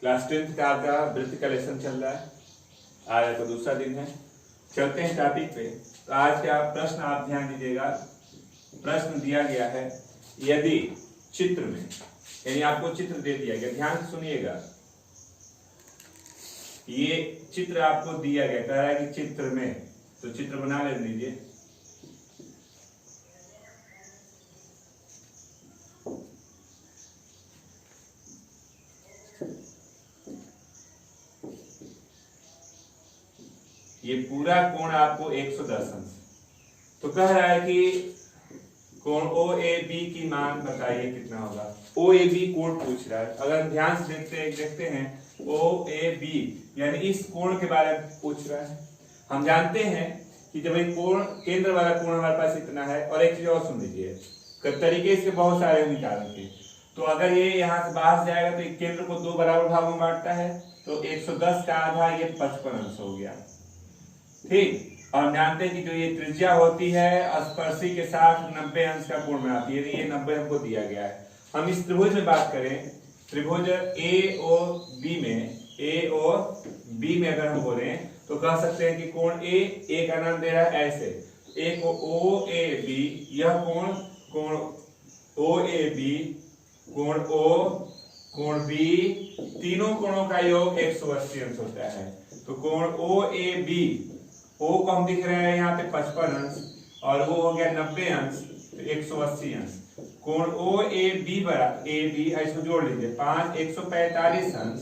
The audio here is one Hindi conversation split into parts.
क्लास 10th का आपका वृत्त का लेसन चल रहा है। आज आपका दूसरा दिन है। चलते हैं टॉपिक पे। तो आज का प्रश्न आप ध्यान दीजिएगा। प्रश्न दिया गया है, यदि चित्र में, यानी आपको चित्र दे दिया गया, ध्यान से सुनिएगा। ये चित्र आपको दिया गया, कह रहा है कि चित्र में, तो चित्र बना ले लीजिए। ये पूरा कोण आपको 110 अंश, तो कह रहा है कि कोण OAB की मान बताइए कितना होगा। OAB कोण पूछ रहा है। अगर ध्यान से देखते हैं OAB यानी इस कोण के बारे में पूछ रहा है। हम जानते हैं कि जब एक कोण, केंद्र वाला कोण हमारे पास इतना है, और एक चीज और सुन लीजिए, तरीके इसके बहुत सारे हैं निकालने के। तो अगर ये यहाँ से बाहर से जाएगा तो एक केंद्र को दो बराबर भागों में बांटता है, तो 110 का आधा ये 55 अंश हो गया। ठीक, और जानते हैं कि जो ये त्रिज्या होती है स्पर्शी के साथ 90 अंश का कोण बनाती है। ये 90 हमको दिया गया है। हम इस त्रिभुज में बात करें, त्रिभुज AOB में अगर हम बोले तो कह सकते हैं कि कोण A का नाम दे रहा है ऐसे, एक OAB, यह कोण OAB, कोण O, कोण B, तीनों कोणों का योग 180 अंश होता है। तो कोण OAB, O को हम दिख रहे हैं यहाँ पे 55 अंश, और वो हो गया 90 अंश, तो 180 अंश। कोण OAB बराबर AB, इसको जोड़ लीजिए, 145 अंश।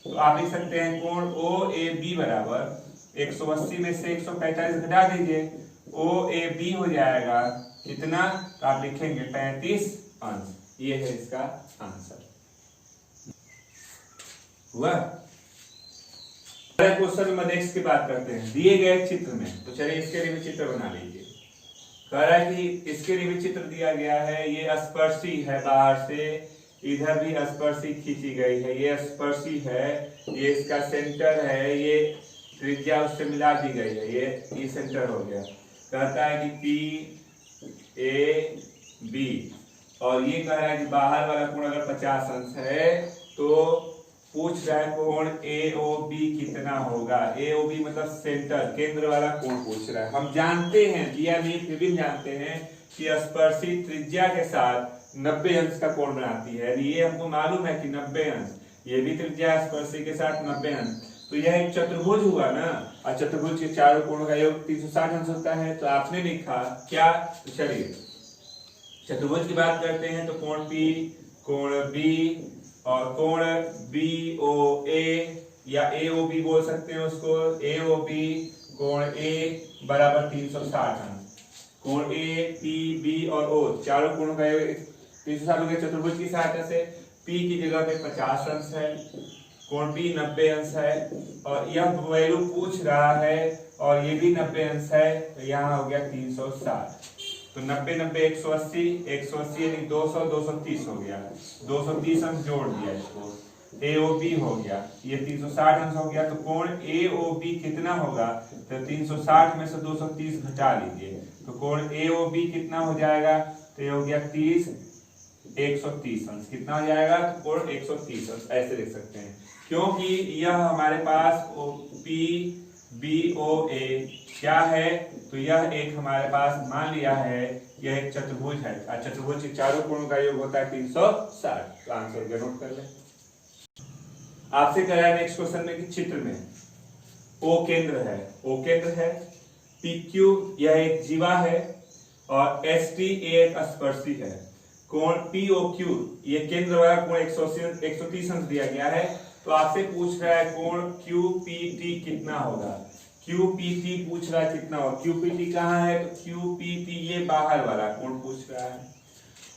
तो आप लिख सकते हैं कोण OAB बराबर 180 में से 145 घटा दीजिए, OAB हो जाएगा कितना, तो आप लिखेंगे 35 अंश। ये है इसका आंसर। हुआ। क्वेश्चन नंबर नेक्स्ट की बात करते हैं। दिए गए चित्र में, तो चलिए इसके लिए भी चित्र बना लीजिए। कह रहा है कि इसके लिए भी चित्र दिया गया है। ये स्पर्शी है, बाहर से इधर भी स्पर्शी खींची गई है। ये स्पर्शी है, ये इसका सेंटर है, ये त्रिज्या उससे मिला दी गई है, ये सेंटर हो गया। कहता है कि PAB, और ये कह रहा है कि बाहर वाला कोण अगर 50 अंश है तो पूछ रहा है कोण AOB कितना होगा। AOB मतलब सेंटर, केंद्र वाला कोण पूछ रहा है। हम जानते हैं, दिया नहीं फिर भी जानते हैं कि स्पर्शी त्रिज्या के साथ 90 अंश का कोण बनाती है। ये हमको मालूम है कि 90 अंश, ये भी त्रिज्या स्पर्शी के साथ 90 अंश, तो यह एक चतुर्भुज हुआ ना, और चतुर्भुज के चारों कोणों का योग 360 अंश होता है। तो आपने लिखा क्या, तो चलिए चतुर्भुज की बात करते हैं। तो कोण P, कोण B और कोण BOA या AOB बोल सकते हैं उसको, AOB कोण A बराबर 360 अंश। कोण A, P, B और O चारों कोणों का योग 360 हो गया चतुर्भुज की सहायता से। P की जगह पे 50 अंश है, कोण B 90 अंश है, और यह वैल्यू पूछ रहा है, और ये भी 90 अंश है, तो यहाँ हो गया 360। तो 90 90 180, 180 यानी 200, 230 हो गया। 230 अंश जोड़ दिया इसको, AOB हो गया, ये 360 अंश हो गया। तो कोण AOB कितना होगा, तो 360 में से 230 घटा लीजिए, तो कोण AOB कितना हो जाएगा, तो ये हो गया 30, 130 अंश। कितना हो जाएगा, तो कोण 130 अंश ऐसे लिख सकते हैं, क्योंकि यह हमारे पास PBOA क्या है, तो यह एक हमारे पास मान लिया है, यह एक चतुर्भुज है, और चतुर्भुज के चारों कोणों का योग होता है 360। तो आंसर क्या नोट कर ले। आपसे कह रहा है नेक्स्ट क्वेश्चन में कि चित्र में O केंद्र है, PQ यह एक जीवा है, और ST एक स्पर्शी है। कोण POQ ये केंद्र वाला कोण 130 अंश दिया गया है। तो आपसे पूछ रहा है कोण QPT कितना होगा। QPT पूछ रहा है कितना होगा। QPT कहाँ है, तो QPT ये बाहर वाला कोण पूछ रहा है।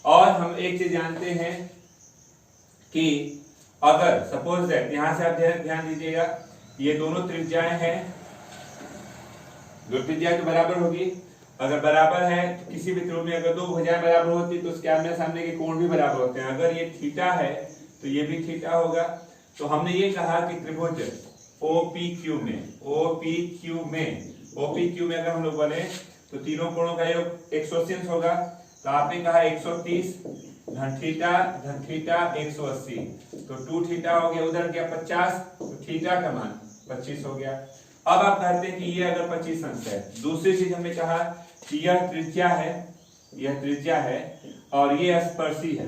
और हम एक चीज जानते हैं कि अगर सपोज दैट, यहां से आप ध्यान दीजिएगा, ये दोनों त्रिज्याएं हैं, दो त्रिज्याएं तो बराबर होगी। अगर बराबर है तो किसी भी त्रिभुज में अगर दो भुजाएं बराबर होती तो उसके आमने सामने के कोण भी बराबर होते हैं। अगर ये थीटा है तो ये भी थीटा होगा। तो हमने ये कहा कि त्रिभुज OPQ में अगर हम लोग बोले तो तीनों कोणों का योग 180 होगा। तो आपने कहा 130 धन थीटा 180, तो 2 थीटा हो गया, उधर गया 50, तो थीटा का मान 25 हो गया। अब आप कहते हैं कि ये अगर 25 अंश है, दूसरी चीज हमने कहा कि यह त्रिज्या है और ये स्पर्शी है,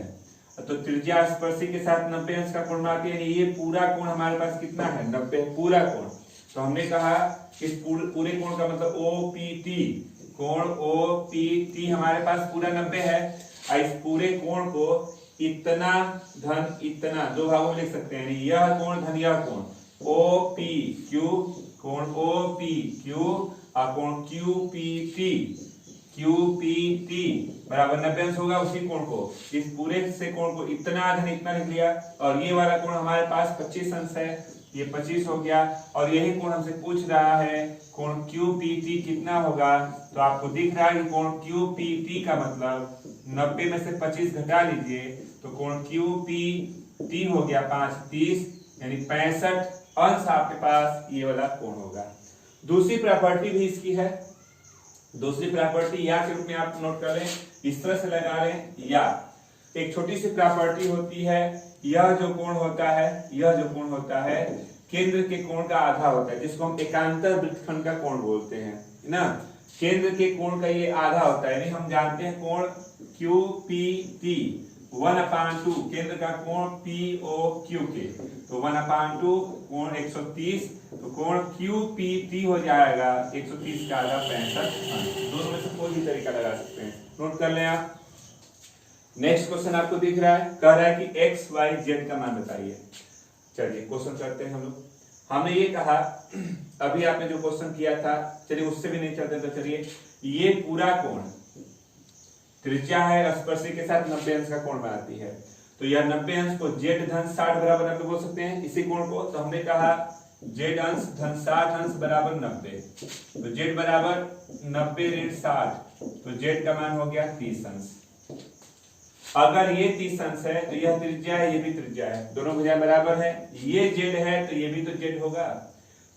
तो त्रिज्या स्पर्शी के साथ 90 अंश का कोण बनाती है, ये पूरा कोण हमारे पास कितना है 90 पूरा कोण। तो हमने कहा कि इस पूरे कोण का मतलब OPT, कोण OPT हमारे पास पूरा 90 है। इस पूरे कोण को इतना धन इतना दो भागों में लिख सकते हैं, यह कोण धन यह कोण OPQ, कोण OPQ और कोण QPT बराबर 90 अंश होगा। उसी कोण को, इस पूरे से कोण को इतना धन इतना लिख लिया, और ये वाला कोण हमारे पास 25 अंश है, ये 25 हो गया। और यही कोण हमसे पूछ रहा है कोण QPT कितना होगा, तो आपको दिख रहा है कि कोण QPT का मतलब 90 में से 25 घटा लीजिए, तो कोण QPT हो गया 5 30, यानी 65 अंश आपके पास ये वाला कोण होगा। दूसरी प्रॉपर्टी भी इसकी है, दूसरी प्रॉपर्टी या के रूप में आप नोट कर लें, इस तरह से लगा लें। या एक छोटी सी प्रॉपर्टी होती है, यह जो कोण होता है केंद्र के कोण का आधा होता है, जिसको हम एकांतर वृत्तखंड का कोण बोलते हैं ना। केंद्र के कोण का ये आधा होता है, यानी हम जानते हैं कोण QPT 1/2 केंद्र का कोण POQ के, तो 1/2 कोण 130, तो कोण QPT हो जाएगा 130 का आधा 65। दोनों में से कोई भी तरीका लगा सकते हैं, नोट कर लें आप। नेक्स्ट क्वेश्चन आपको दिख रहा है, कह रहा है कि x y z का मान बताइए। चलिए क्वेश्चन करते हैं हम लोग। हमने ये कहा अभी आपने जो क्वेश्चन किया था, चलिए उससे भी नहीं चलते, तो चलिए ये पूरा कोण त्रिज्या है, स्पर्शी के साथ 90 अंश का कोण बनाती है, तो यह 90 अंश को z धन 60 बराबर 90 बोल सकते हैं इसी कोण को। तो हमने कहा z अंश धन 60 अंश बराबर 90, तो z बराबर 90 ऋण 60, तो z का मान हो गया 30 अंश। अगर ये 30 अंश है तो यह त्रिज्या है, ये भी त्रिज्या है, दोनों भुजाएं बराबर है, ये z है तो ये भी तो z होगा,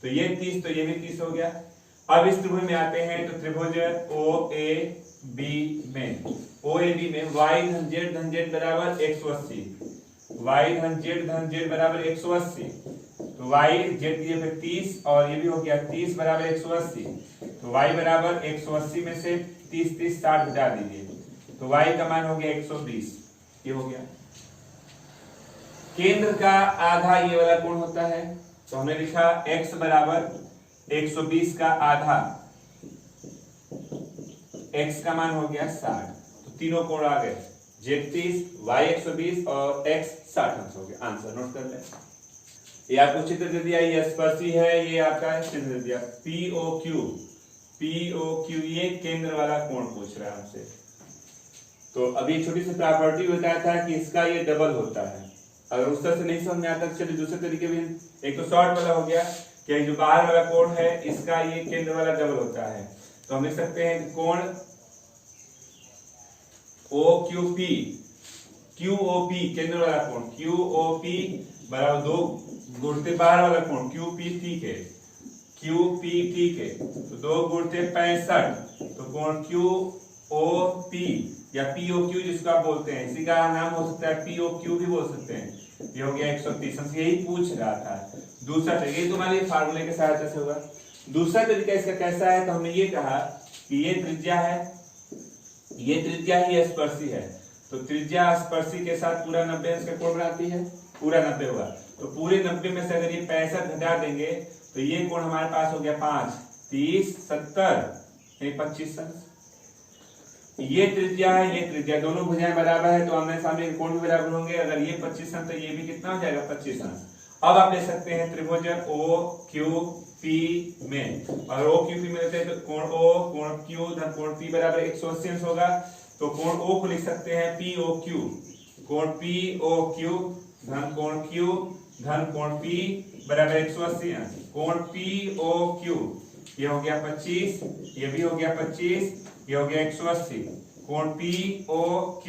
तो ये 30 तो ये भी 30 हो गया। अब इस त्रिभुज में आते हैं, तो त्रिभुज OAB में y धन z बराबर 180, y धन z बराबर 180, तो y z की जगह 30 और ये भी हो गया 30 बराबर 180, तो y बराबर 180 में से 30 30 60 घटा दीजिए, तो y का मान हो गया 120, ये हो गया। केंद्र का आधा ये वाला कोण होता है, तो हमने लिखा x बराबर 120 का आधा, x का मान हो गया 60, तो तीनों कोण आ गए, z 30, y 120 और x 60 अंश हो गया। आंसर नोट कर लें। ये आपको चित्र दे दिया, ये स्पर्शी है, ये आपका चित्र दे दिया POQ, ये केंद्र वाला कोण पूछ रहा है हमसे। तो अभी छोटी सी प्रॉपर्टी बताया था कि इसका ये डबल होता है, अगर उस तरह से नहीं समझ में आता तो चलिए दूसरे तरीके भी, एक तो शॉर्ट वाला हो गया कि जो बाहर वाला कोण है इसका ये केंद्र वाला डबल होता है, तो हम लिख सकते हैं कोण OQP QOP केंद्र वाला कोण QOP बराबर 2 गुणित बाहर वाला कोण QPT के, तो 2 गुणित 65, तो कोण QOP या POQ जिसको आप बोलते हैं, इसी का नाम हो सकता है POQ भी बोल सकते हैं, ये हो गया 130 अंश। यही पूछ रहा था। दूसरा तरीका, ये तुम्हारे फार्मूले के सहायता से होगा। दूसरा तरीका इसका कैसा है, तो हमने ये कहा कि ये त्रिज्या है, ये त्रिज्या ही स्पर्शी है, तो त्रिज्या स्पर्शी के साथ पूरा 90 अंश का कोण बनाती है, पूरा 90 होगा, तो पूरे 90 में से अगर ये 65 घटा देंगे तो ये कोण हमारे पास हो गया 5 30 70 25 अंश। ये त्रिज्या है, ये त्रिज्या, दोनों भुजाएं बराबर है, तो आमने सामने कोण भी बराबर होंगे। अगर ये 25 अंश तो ये भी कितना हो जाएगा 25 अंश। अब आप ले सकते हैं त्रिभुज OQP में, और OQP में लेते हैं तो कोण O कोण Q धन कोण P बराबर 180 अंश होगा, तो कोण O को लिख सकते हैं POQ, कोण POQ धन कोण Q धन कोण P बराबर 180 अंश, कोण POQ ये हो गया 25, ये भी हो गया 25, ये हो गया 180, कोण POQ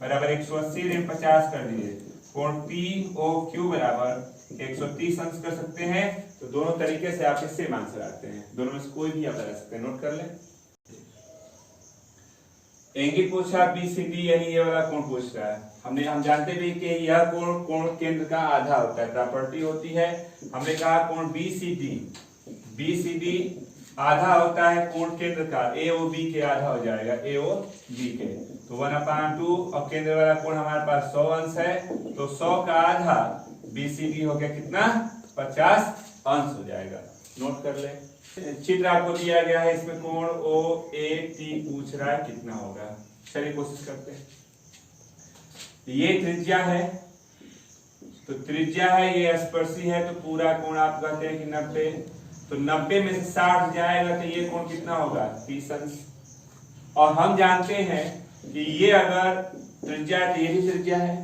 बराबर 180 ऋण 50 कर दीजिए, कोण POQ बराबर 130 अंश कर सकते हैं। तो दोनों तरीके से आप सेम आंसर आते हैं, दोनों में से कोई भी आप लगा सकते हैं, नोट कर लें। एंगल पूछा बीसीडी यानी ये वाला कोण पूछ रहा है। हम जानते भी कि यह कोण केंद्र का आधा होता है, प्रॉपर्टी होती है। हमने कहा कोण बीसीडी आधा होता है कोण केंद्र का, एओबी के आधा हो जाएगा, एओबी के। तो 1/2 और केंद्र वाला कोण हमारे पास 100 अंश है, तो 100 का आधा बीसीडी हो गया कितना, 50 अंश हो जाएगा। नोट कर ले। चित्र आपको दिया गया है, इसमें कोण OAT पूछ रहा है कितना होगा। चलिए कोशिश करते हैं। ये त्रिज्या है, तो त्रिज्या है, ये स्पर्शी है, तो पूरा कोण आप कहते हैं कि 90। तो 90 में से 60 जाएगा तो ये कोण कितना होगा, 30 अंश। और हम जानते हैं कि ये अगर त्रिज्या है तो ये भी त्रिज्या है,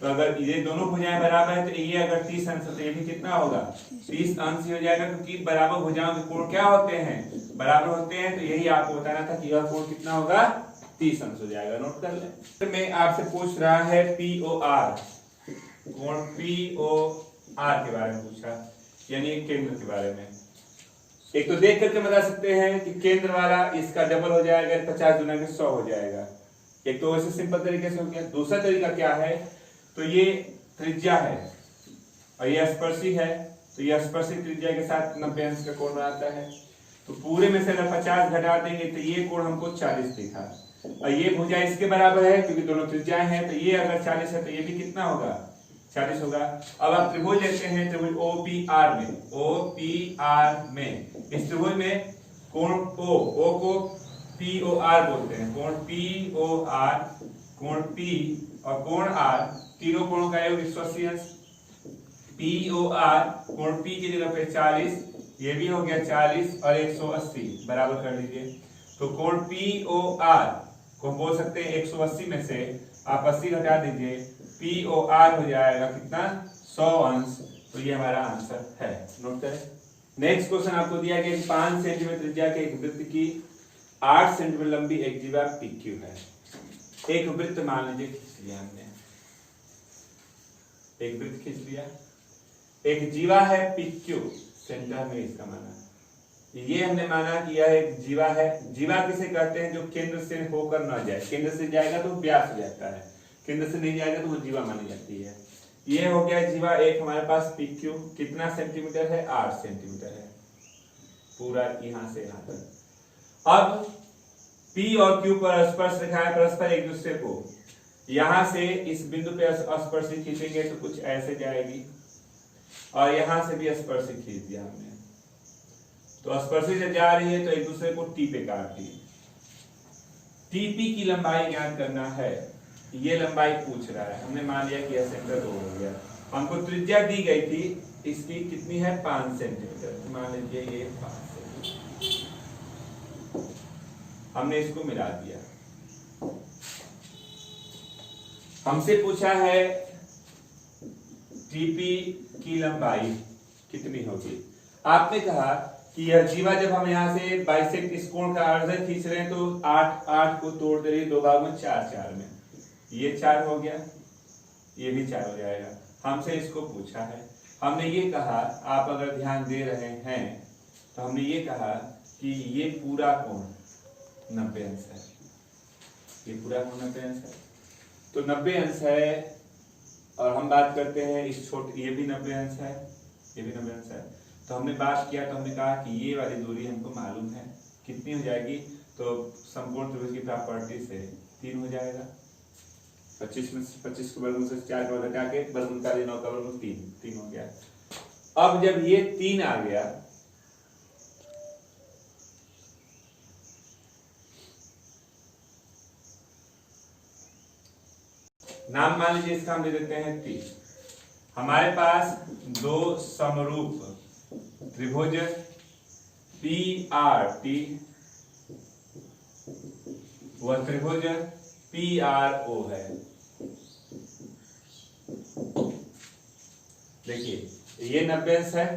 तो अगर ये दोनों भुजाएं बराबर है तो ये अगर 30 अंश है तो ये भी कितना होगा, 30 अंश ही हो जाएगा। क्योंकि बराबर भुजाओं के कोण क्या होते हैं, बराबर होते हैं। तो यही आपको बताना था कि यह कोण कितना होगा, 30 अंश हो जाएगा। नोट कर ले। मैं आपसे पूछ रहा है POR, कोण POR के बारे में पूछा, यानी केंद्र के बारे में। एक तो देख करके बता सकते हैं कि केंद्र वाला इसका डबल हो जाएगा, 50 गुना के 100 हो जाएगा। एक तो वैसे सिंपल तरीके से हो गया। दूसरा तरीका क्या है, तो ये त्रिज्या है और ये स्पर्शी है, तो ये स्पर्शी त्रिज्या के साथ 90 अंश का कोण बनाता है। तो पूरे में से अगर 50 घटा देंगे तो ये कोण हमको 40 दिखा, और ये भुजा इसके बराबर है क्योंकि दोनों त्रिज्याएं हैं। तो ये अगर 40 है तो ये भी कितना होगा, 40 होगा। अब आप त्रिभुज लेते हैं, त्रिभुज OPR में इस त्रिभुज में कोण O को POR बोलते हैं। कोण POR, कोण P और कोण R, तीनों कोणों का योग 180 अंश। POR कोण P की जगह पे 40, ये भी हो गया 40 और 180 बराबर कर लीजिए। तो कोण POR को बोल सकते हैं 180 में से आप 80 घटा दीजिए, POR हो जाएगा कितना, 100 अंश। तो ये हमारा आंसर है। नोट करें। नेक्स्ट क्वेश्चन आपको दिया गया 5 सेंटीमीटर त्रिज्या के एक वृत्त की 8 सेंटीमीटर लंबी एक जीवा PQ है। एक वृत्त मान लीजिए खींच लिया हमने, एक वृत्त खींच लिया, एक जीवा है PQ सेंटर में, इसका माना ये हमने माना कि यह एक जीवा है। जीवा किसे कहते हैं, जो केंद्र से होकर न जाए। केंद्र से जाएगा तो व्यास हो जाता है, केंद्र से नहीं जाएगा तो वो जीवा मानी जाती है। ये हो गया जीवा एक हमारे पास PQ, कितना सेंटीमीटर है, 8 सेंटीमीटर है, पूरा यहां से यहां तक। अब P और Q पर स्पर्श रेखा है परस्पर एक दूसरे को, यहां से इस बिंदु पे स्पर्शी खींचेंगे तो कुछ ऐसे जाएगी, और यहां से भी स्पर्शी खींच दिया हमने, तो स्पर्शी जब जा रही है तो एक दूसरे को T पे काटती है। TP की लंबाई ज्ञात करना है, ये लंबाई पूछ रहा है। हमने मान लिया कि यह सेंटर 2 हो गया। हमको त्रिज्या दी गई थी इसकी कितनी है, 5 सेंटीमीटर। मान लीजिए ये 5 सेंटीमीटर, हमने इसको मिला दिया। हमसे पूछा है TP की लंबाई कितनी होगी। आपने कहा कि यह जीवा जब हम यहाँ से बाइसेक्ट इस कोण का अर्ध खींच रहे हैं तो 8 को तोड़ दे रही है 2 भाग में, 4 में, ये 4 हो गया, ये भी 4 हो जाएगा। हमसे इसको पूछा है, हमने ये कहा, आप अगर ध्यान दे रहे हैं तो हमने ये कहा कि ये पूरा कोण 90 अंश है, ये पूरा कोण 90 अंश है, तो 90 अंश है। और हम बात करते हैं इस छोटे, ये भी 90 अंश है, ये भी 90 अंश है। तो हमने बात किया तो हमने कहा कि ये वाली दूरी हमको मालूम है कितनी हो जाएगी, तो संपूर्ण त्रिभुज की प्रॉपर्टी से 3 हो जाएगा। 25 में 25 को वर्गमूल से 4 का घटा के वर्गमूल का 9 का वर्गमूल 3 हो गया। अब जब ये 3 आ गया, नाम मान लीजिए इसका हम दे देते हैं 3। हमारे पास 2 समरूप त्रिभुज PRT व त्रिभुज PRO है। देखिए ये 90 अंश है,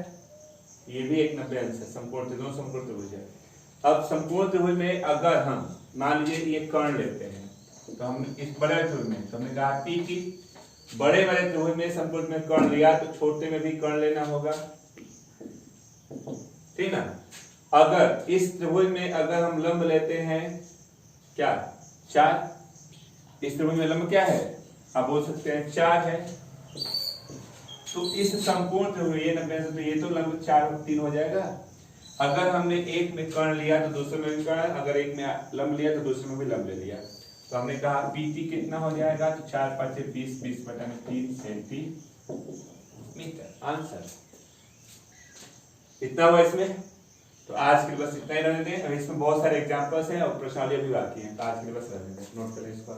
ये भी एक 90 अंश है, संपूर्ण त्रिभुज, संपूर्ण त्रिभुज है। अब संपूर्ण त्रिभुज में अगर हम मान लीजिए ये कर्ण लेते हैं, तो हम इस बड़े त्रिभुज में, तो हमने कहा P की बड़े वाले त्रिभुज में संपूर्ण में कर्ण लिया तो छोटे में भी कर्ण लेना होगा, ठीक ना। अगर इस त्रिभुज में अगर हम लंब लेते हैं क्या 4। इस त्रिभुज में लंब क्या है, आप बोल सकते हैं 4 है। तो इस संपूर्ण त्रिभुज ये 90 तो ये तो लंब 4 3 हो जाएगा। अगर हमने एक में कर्ण लिया तो दूसरे में भी कर्ण, अगर एक में लंब लिया तो दूसरे में भी लंब ले लिया। तो हमने कहा पीटी कितना हो जाएगा, तो 4 5 20 20/3 सेंटीमीटर। आंसर इतना हुआ इसमें। तो आज के लिए बस इतना ही रहने दें। अब इसमें बहुत सारे एग्जांपल्स हैं और प्रश्नावली भी बाकी हैं, तो आज के लिए बस रहने दें। नोट करें इसको।